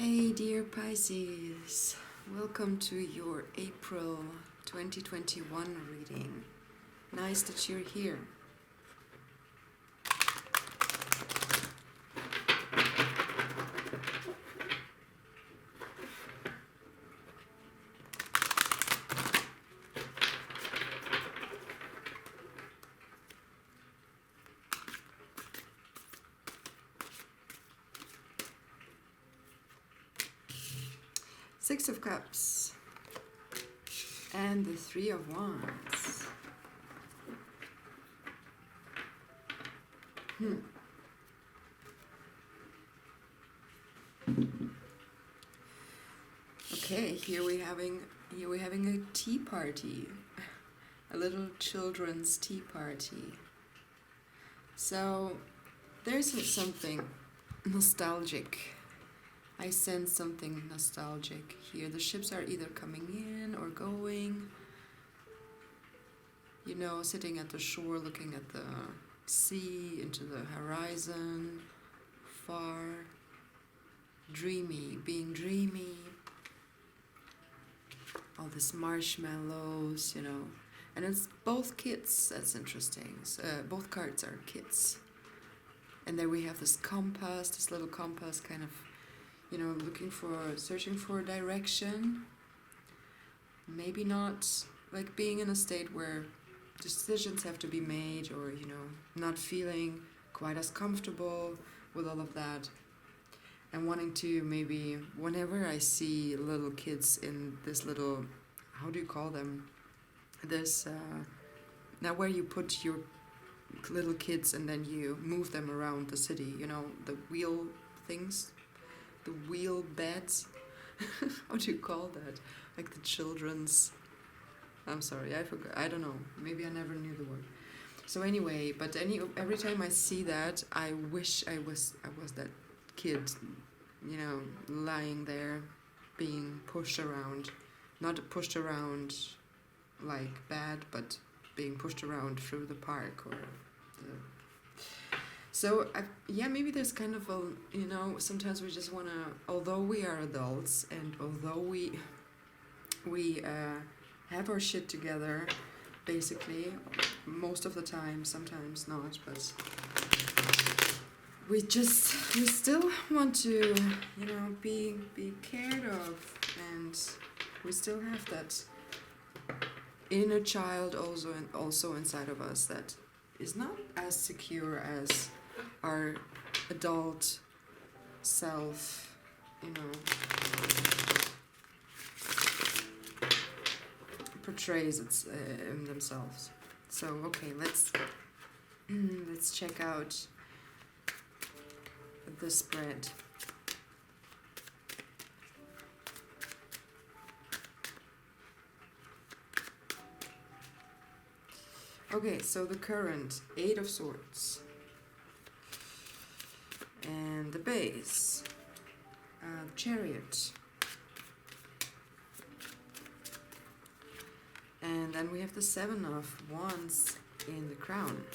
Hey dear Pisces, welcome to your April 2021 reading. Nice that you're here. Six of Cups and the Three of Wands. Okay, here we're having a tea party, a little children's tea party. So there's something nostalgic. I sense something nostalgic here. The ships are either coming in or going. You know, sitting at the shore, looking at the sea, into the horizon, far, dreamy, being dreamy. All this marshmallows, you know. And it's both kids, that's interesting. So, both cards are kids. And then we have this compass, this little compass kind of, you know, searching for direction. Maybe not like being in a state where decisions have to be made, or, you know, not feeling quite as comfortable with all of that. And wanting to maybe, whenever I see little kids in this little, how do you call them? This, now where you put your little kids and then you move them around the city, you know, the wheel things. The wheel beds. How do you call that? Like the children's, I'm sorry, I forgot, I don't know, maybe I never knew the word. So anyway, but every time I see that, I wish I was that kid, you know, lying there being pushed around. Not pushed around like bad, but being pushed around through the park or the... So, yeah, maybe there's kind of a, you know, sometimes we just want to, although we are adults and although we have our shit together, basically, most of the time, sometimes not, but we still want to, you know, be cared of, and we still have that inner child also inside of us that is not as secure as our adult self, you know, portrays themselves. So okay, let's check out the spread. Okay, so the current, 8 of Swords. And the base, Chariot. And then we have the 7 of Wands in the crown.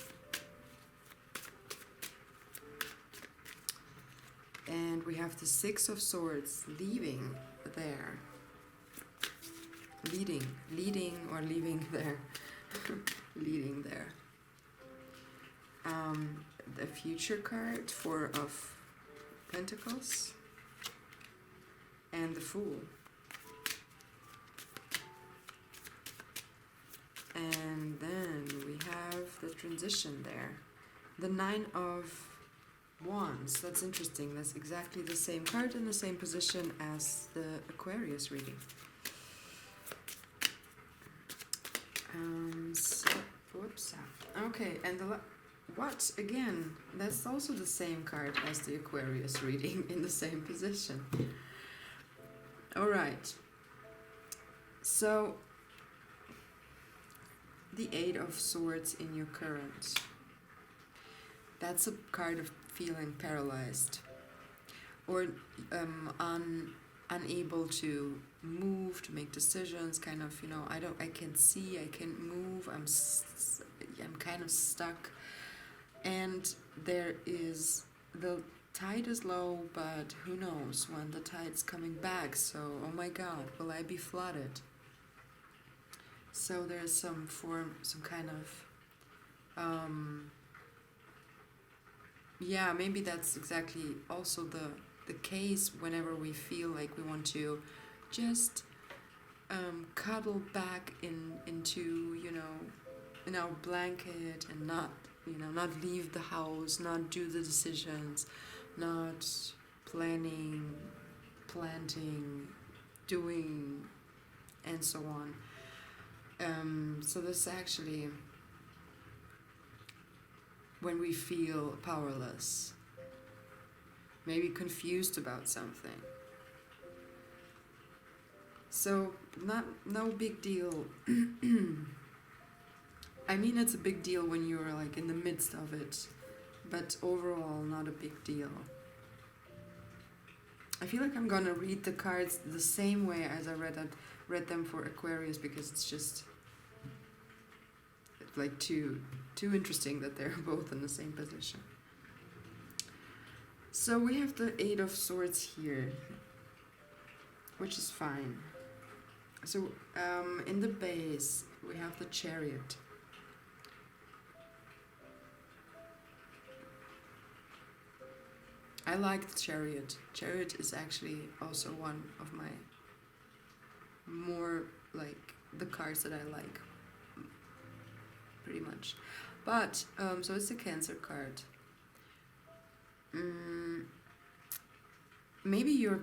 And we have the 6 of Swords leaving there. Leading or leaving there. Leading there. The Future card, 4 of Pentacles, and the Fool. And then we have the transition there. The 9 of Wands, that's interesting. That's exactly the same card in the same position as the Aquarius reading. Whoops. Okay, and what? Again, that's also the same card as the Aquarius reading in the same position. Alright. So, the 8 of Swords in your current. That's a card of feeling paralyzed. Or unable to move, to make decisions, kind of, you know, I can see, I can't move, I'm kind of stuck. And there is tide is low, but who knows when the tide's coming back. So, oh my God, will I be flooded? So there's some kind of, yeah, maybe that's exactly also the case whenever we feel like we want to just cuddle back into, you know, in our blanket and not, you know, not leave the house, not do the decisions, not planning, planting, doing, and so on. So this actually, when we feel powerless, maybe confused about something. So no big deal. I mean, it's a big deal when you're like in the midst of it, but overall not a big deal. I feel like I'm gonna read the cards the same way as I read them for Aquarius, because it's just like too interesting that they're both in the same position. So we have the Eight of Swords here, which is fine. So in the base we have the Chariot. I like the Chariot. Chariot is actually also one of my more like the cards that I like pretty much. But so it's a Cancer card. Maybe you're,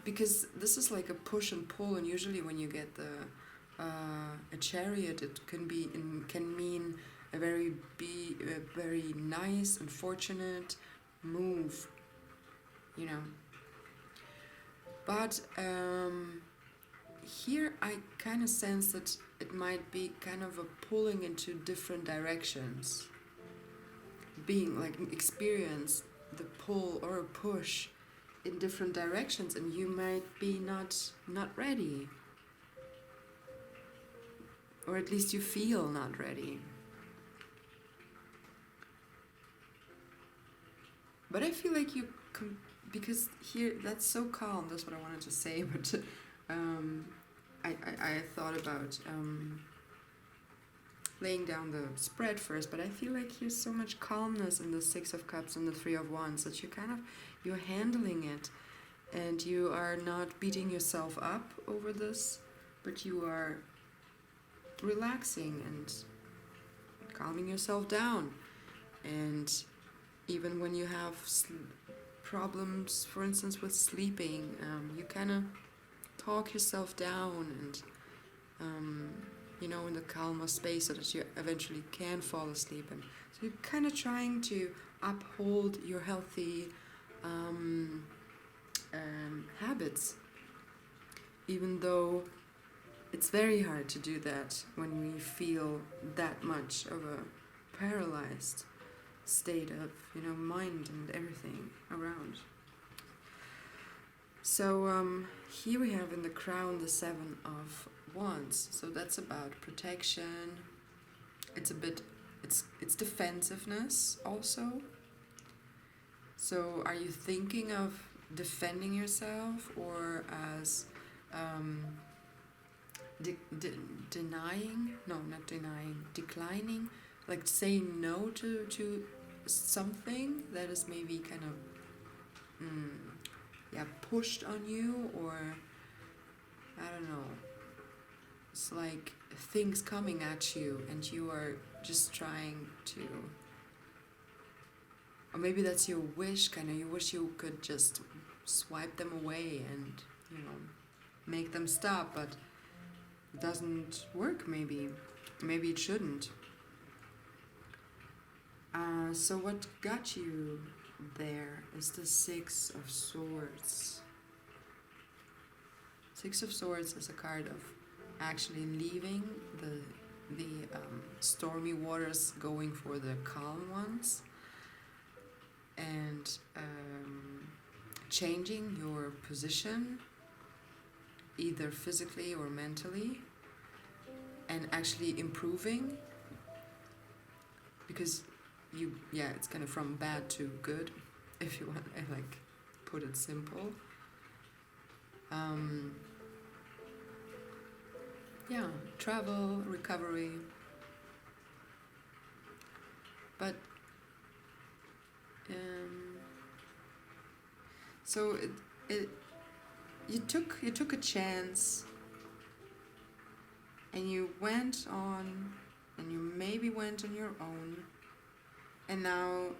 because this is like a push and pull, and usually when you get a Chariot, it can mean a very nice and fortunate move, you know. But here I kind of sense that it might be kind of a pulling into different directions, being like experience the pull or a push in different directions, and you might be not ready, or at least you feel not ready. But I feel like because here, that's so calm, that's what I wanted to say, but I thought about laying down the spread first, but I feel like here's so much calmness in the Six of Cups and the Three of Wands that you're handling it, and you are not beating yourself up over this, but you are relaxing and calming yourself down. And even when you have problems, for instance, with sleeping, you kind of talk yourself down and you know, in the calmer space, so that you eventually can fall asleep. And so you're kind of trying to uphold your healthy habits, even though it's very hard to do that when we feel that much of a paralyzed state of, you know, mind and everything around. So here we have in the crown the Seven of Wands. So that's about protection. It's defensiveness also. So are you thinking of defending yourself, or as denying? No, not denying. Declining, like saying no to something that is maybe kind of pushed on you, or I don't know. It's like things coming at you and you are just trying to, or maybe that's your wish, kind of, you wish you could just swipe them away and, you know, make them stop, but it doesn't work. Maybe it shouldn't. So what got you there is the Six of Swords. Six of Swords is a card of actually leaving the stormy waters, going for the calm ones, and changing your position, either physically or mentally, and actually improving, because it's kind of from bad to good. if you want to like put it simple. Yeah, travel, recovery. But so you took a chance, and you went on, and you maybe went on your own, and now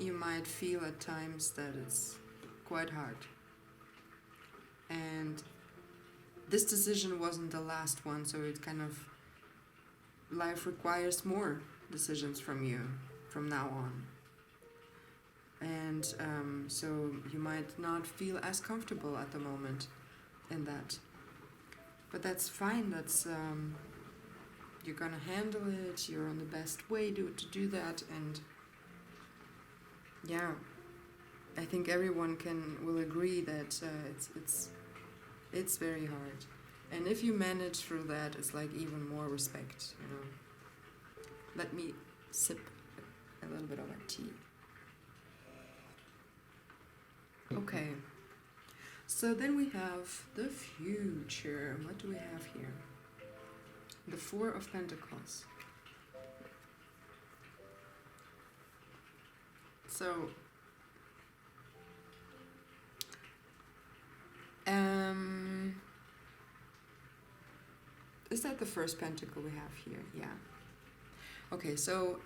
you might feel at times that it's quite hard. And this decision wasn't the last one, so it kind of, life requires more decisions from you from now on. And so you might not feel as comfortable at the moment in that. But that's fine, that's you're gonna handle it, you're on the best way to do that, and yeah, I think everyone will agree that it's very hard. And if you manage through that, it's like even more respect, you know. Let me sip a little bit of our tea. Okay, so then we have the future. What do we have here? The Four of Pentacles. So, is that the first pentacle we have here? Yeah. Okay, so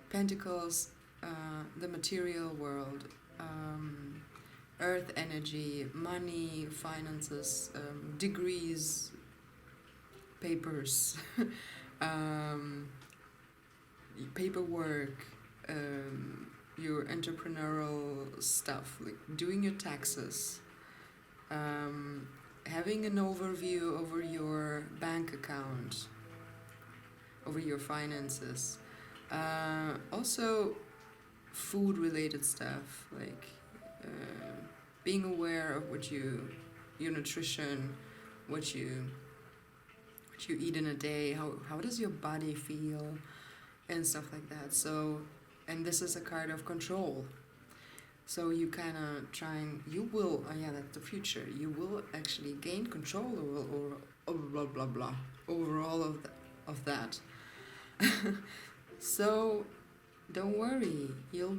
pentacles, the material world, earth energy, money, finances, degrees, papers, paperwork, your entrepreneurial stuff, like doing your taxes, having an overview over your bank account, over your finances, also food related stuff, like being aware of your nutrition, what you eat in a day, how does your body feel, and stuff like that. So, and this is a card of control. So you kind of you will, that's the future. You will actually gain control over all of that. So don't worry. You'll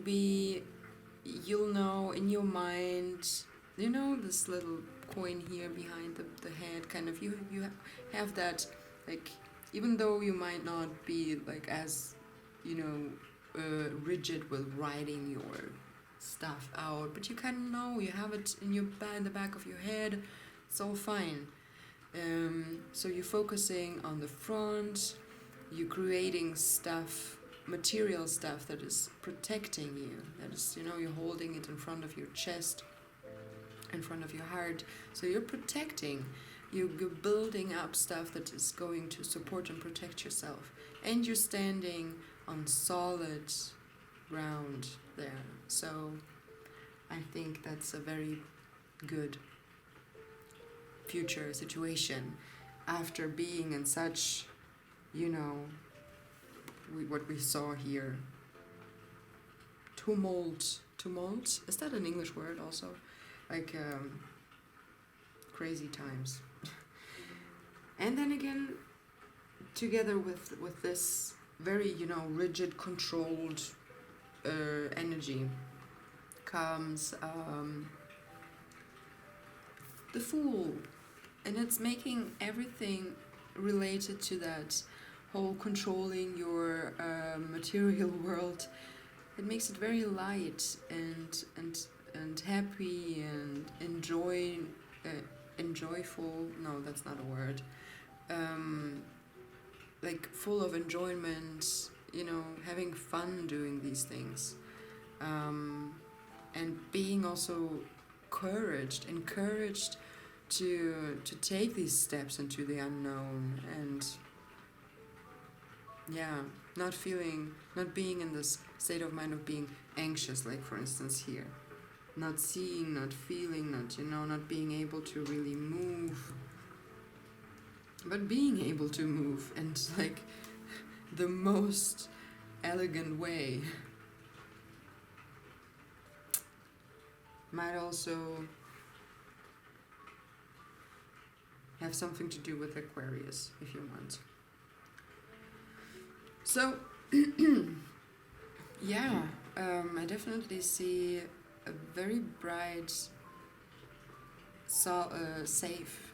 know in your mind, you know, this little coin here behind the head, kind of, you have that, like, even though you might not be like as, you know, rigid with writing your stuff out, but you kind of know, you have it in the back of your head. It's all fine. So you're focusing on the front, you're creating stuff, material stuff that is protecting you, that is, you know, you're holding it in front of your chest, in front of your heart, so you're protecting, you're building up stuff that is going to support and protect yourself, and you're standing on solid ground there. So I think that's a very good future situation after being in such, you know, what we saw here, tumult, is that an English word also? Like crazy times. And then again, together with this very, you know, rigid, controlled energy comes the Fool, and it's making everything related to that whole controlling your material world. It makes it very light and happy and enjoyful. No, that's not a word. Like full of enjoyment, you know, having fun doing these things, and being also encouraged to take these steps into the unknown, and not being in this state of mind of being anxious, like for instance here, not seeing, not feeling, not being able to really move, but being able to move, and like the most elegant way. Might also have something to do with Aquarius, if you want. So, yeah, I definitely see a very bright, safe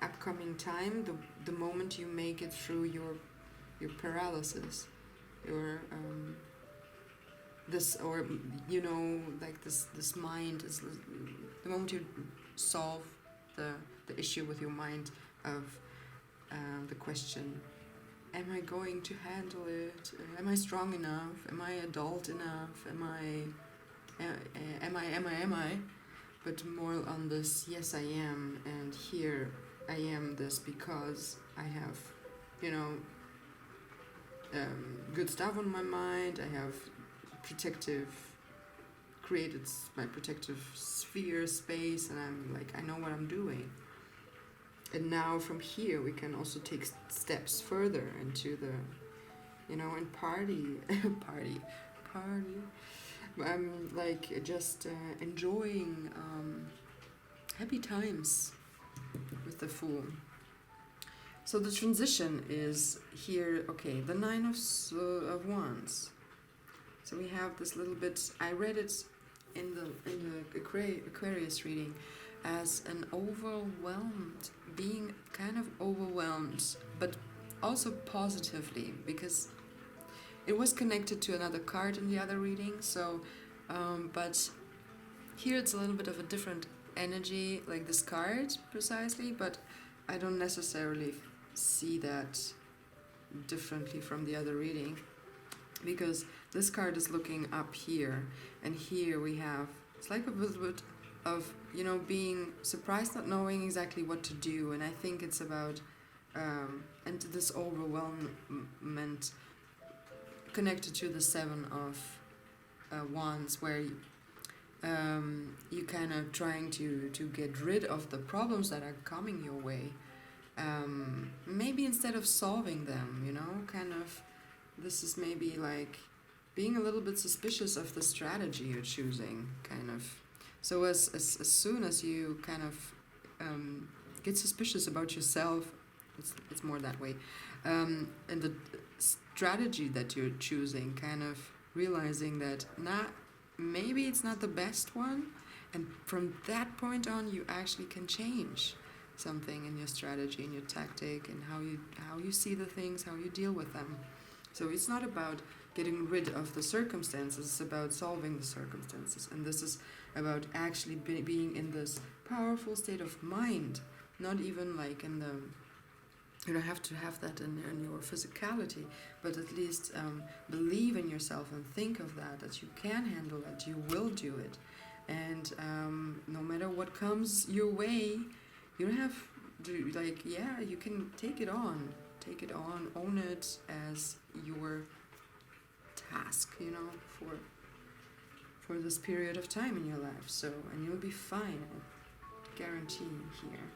upcoming time. The moment you make it through your paralysis, your this, or you know, like this mind is the moment you solve the issue with your mind of the question, am I going to handle it? Am I strong enough? Am I adult enough? Am I? But more on this, yes I am, and here I am this because I have, you know, good stuff on my mind. I have created my protective sphere, space, and I'm like, I know what I'm doing. And now from here we can also take steps further into the, you know, and party. I'm like just enjoying happy times with the Fool. So the transition is here, okay, the Nine of Wands. So we have this little bit, I read it in the Aquarius reading as an overwhelmed, being kind of overwhelmed, but also positively, because it was connected to another card in the other reading. So, but here it's a little bit of a different energy, like this card precisely, but I don't necessarily see that differently from the other reading, because this card is looking up here, and here we have, it's like a little bit of, you know, being surprised, not knowing exactly what to do. And I think it's about and this overwhelmment connected to the Seven of Wands, where you kind of trying to get rid of the problems that are coming your way, maybe instead of solving them, you know, kind of, this is maybe like being a little bit suspicious of the strategy you're choosing, kind of. So as soon as you kind of get suspicious about yourself, it's more that way, and the strategy that you're choosing, kind of realizing that maybe it's not the best one, and from that point on you actually can change something in your strategy, in your tactic, and how you see the things, how you deal with them. So it's not about getting rid of the circumstances, it's about solving the circumstances. And this is about actually being in this powerful state of mind, not even like in the, you don't have to have that in your physicality, but at least believe in yourself and think of that you can handle it, you will do it. And no matter what comes your way, you don't have to, like, yeah, you can take it on, own it as your task, you know, for this period of time in your life. So, and you'll be fine, I guarantee here.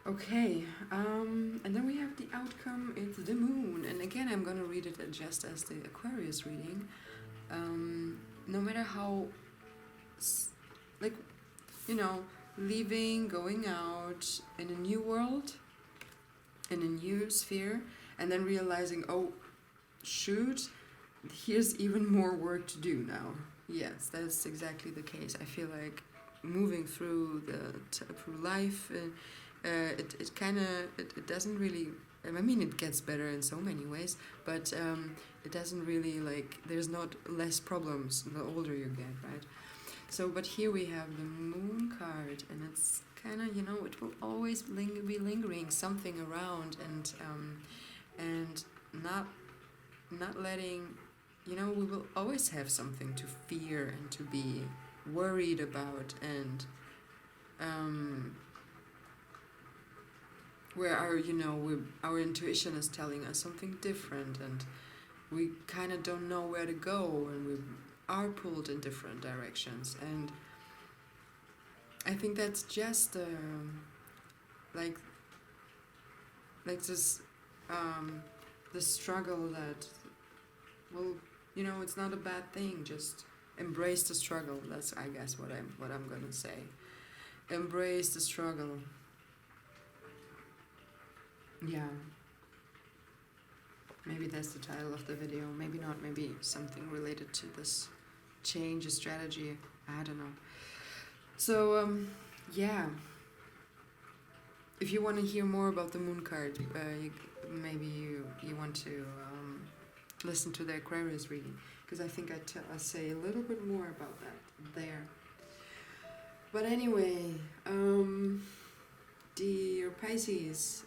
Okay, and then we have the outcome, it's the Moon, and again I'm going to read it just as the Aquarius reading. No matter how, like, you know, leaving, going out in a new world, in a new sphere, and then realizing, oh shoot, here's even more work to do now. Yes, that's exactly the case. I feel like moving through through life, it kind of, it doesn't really, I mean, it gets better in so many ways, but it doesn't really, like, there's not less problems the older you get, right? So, but here we have the Moon card, and it's kind of, you know, it will always be lingering something around, and not letting, you know, we will always have something to fear and to be worried about, and where our, you know, our intuition is telling us something different, and we kind of don't know where to go, and we are pulled in different directions. And I think that's just like this the struggle that, well, you know, it's not a bad thing, just Embrace the struggle. That's, I guess, what I'm gonna say. Embrace the struggle. Yeah. Maybe that's the title of the video. Maybe not. Maybe something related to this change, a strategy. I don't know. So yeah. If you want to hear more about the moon card, maybe you want to listen to the Aquarius reading, because I think I say a little bit more about that there. But anyway, dear Pisces,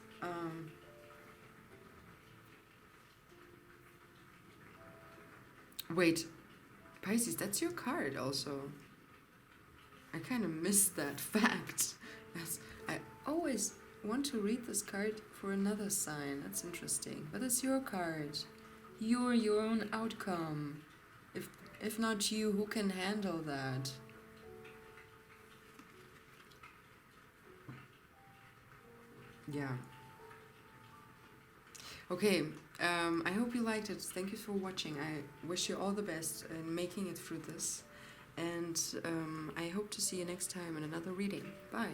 wait, Pisces, that's your card also. I kind of missed that fact. I always want to read this card for another sign. That's interesting. But it's your card. You're your own outcome. If not you, who can handle that? Yeah. Okay, I hope you liked it. Thank you for watching. I wish you all the best in making it through this. And I hope to see you next time in another reading. Bye.